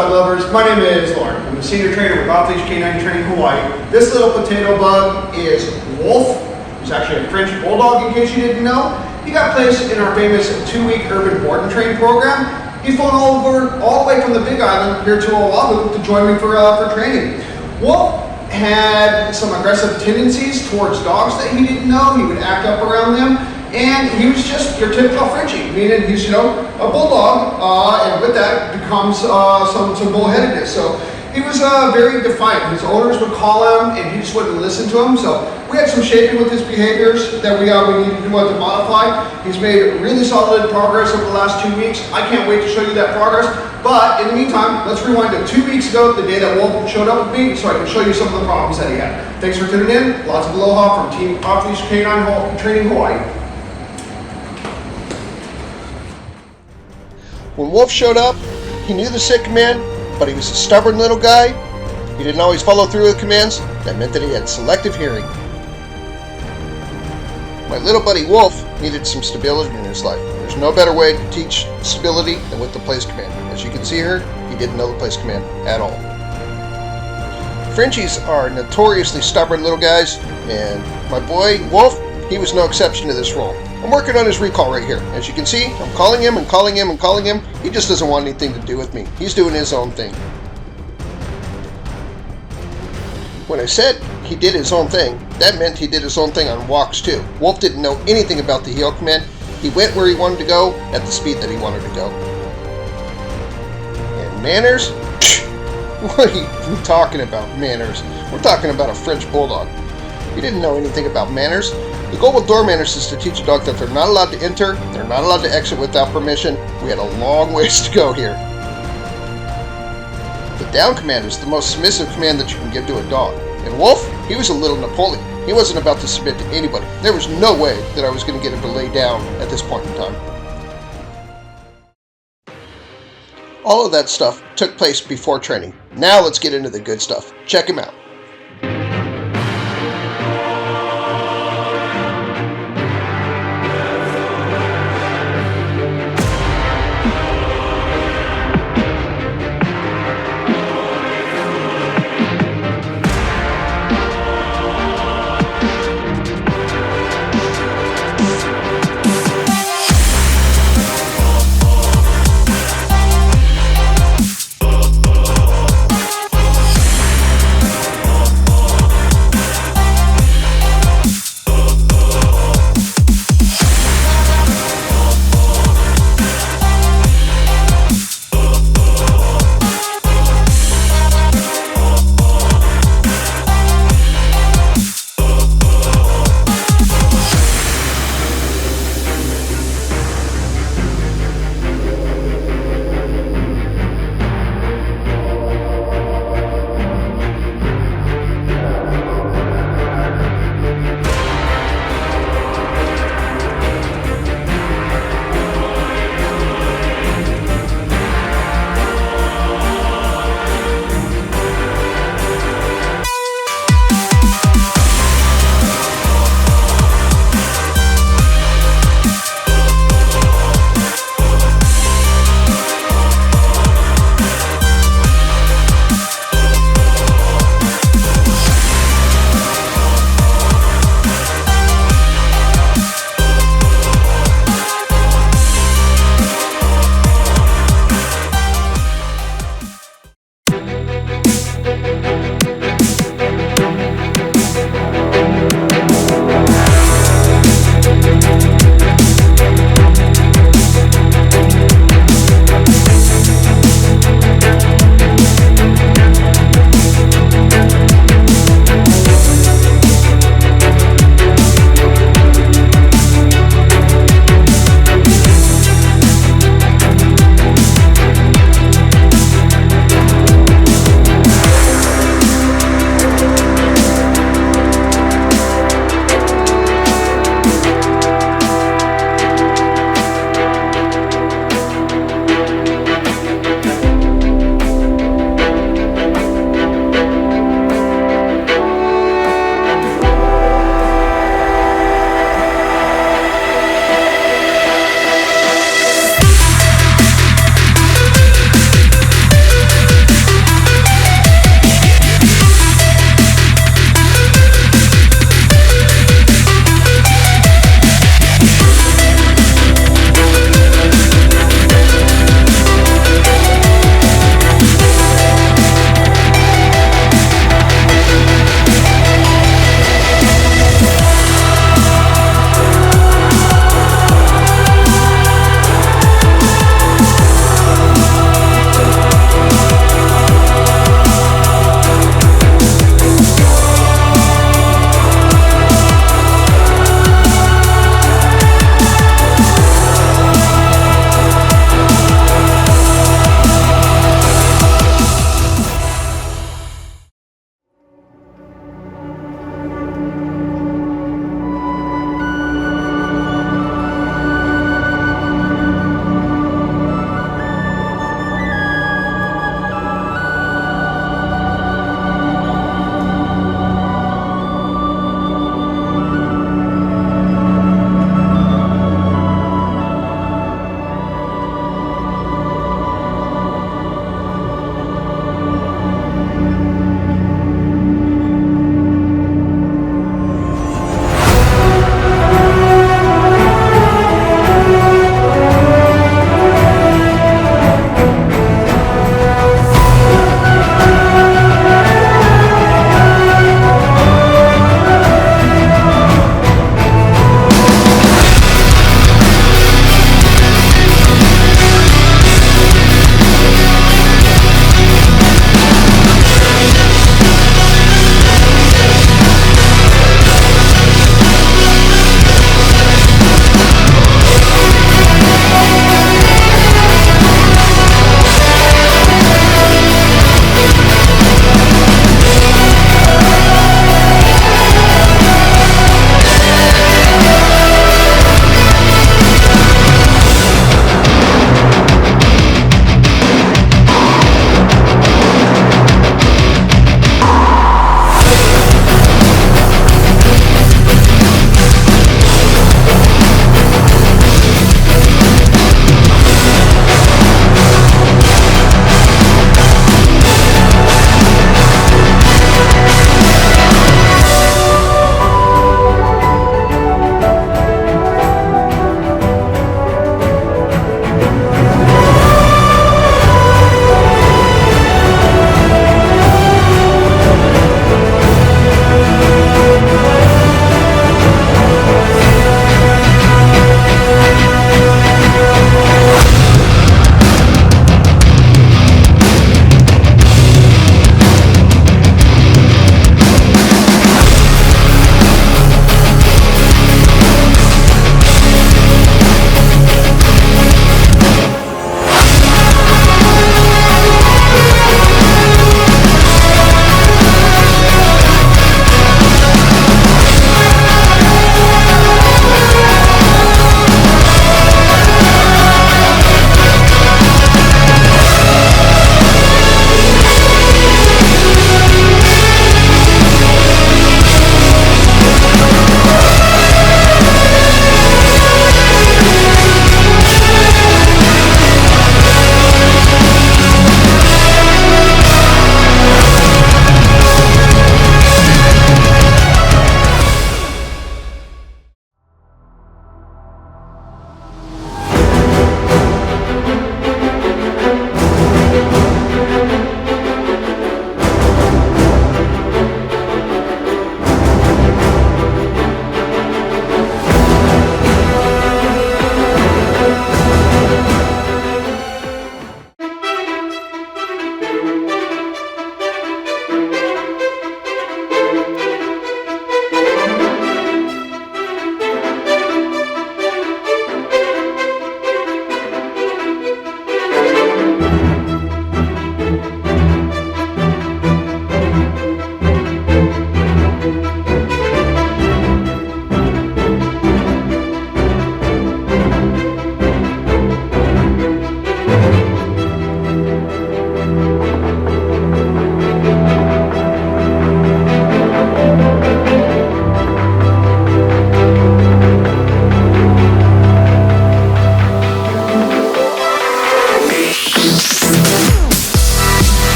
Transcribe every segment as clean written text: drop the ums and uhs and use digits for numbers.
dog lovers? My name is Lauren. I'm a senior trainer with Leash Canine Training Hawaii. This little potato bug is Wolf. He's actually a French Bulldog, in case you didn't know. He got placed in our famous 2-week urban board and train program. He's flown all the way from the Big Island here to Oahu to join me for training. Wolf had some aggressive tendencies towards dogs that he didn't know. He would act up around them, and he was just your typical Frenchie, meaning he's, a bulldog, and with that becomes some bullheadedness. So he was very defiant. His owners would call him, and he just wouldn't listen to them. So we had some shaping with his behaviors that we needed to modify. He's made really solid progress over the last 2 weeks. I can't wait to show you that progress. But in the meantime, let's rewind to 2 weeks ago, the day that Wolf showed up with me, so I can show you some of the problems that he had. Thanks for tuning in. Lots of aloha from Team Leash Canine Training Hawaii. When Wolf showed up, he knew the sit command, but he was a stubborn little guy. He didn't always follow through with commands. That meant that he had selective hearing. My little buddy Wolf needed some stability in his life. There's no better way to teach stability than with the place command. As you can see here, he didn't know the place command at all. Frenchies are notoriously stubborn little guys, and my boy Wolf, he was no exception to this rule. I'm working on his recall right here. As you can see, I'm calling him and calling him and calling him. He just doesn't want anything to do with me. He's doing his own thing. When I said he did his own thing, that meant he did his own thing on walks too. Wolf didn't know anything about the heel command. He went where he wanted to go at the speed that he wanted to go. And manners? What are you talking about, manners? We're talking about a French Bulldog. He didn't know anything about manners. The goal with door manners is to teach a dog that they're not allowed to enter, they're not allowed to exit without permission. We had a long ways to go here. The down command is the most submissive command that you can give to a dog. And Wolf, he was a little Napoleon. He wasn't about to submit to anybody. There was no way that I was going to get him to lay down at this point in time. All of that stuff took place before training. Now let's get into the good stuff. Check him out.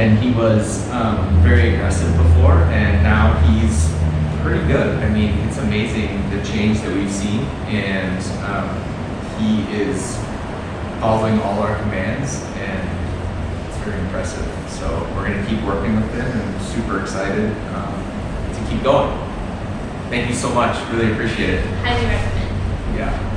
and he was very aggressive before, and now he's pretty good. I mean, it's amazing the change that we've seen, and he is following all our commands, and it's very impressive. So we're going to keep working with him, and super excited to keep going. Thank you so much. Really appreciate it. Highly recommend. Yeah.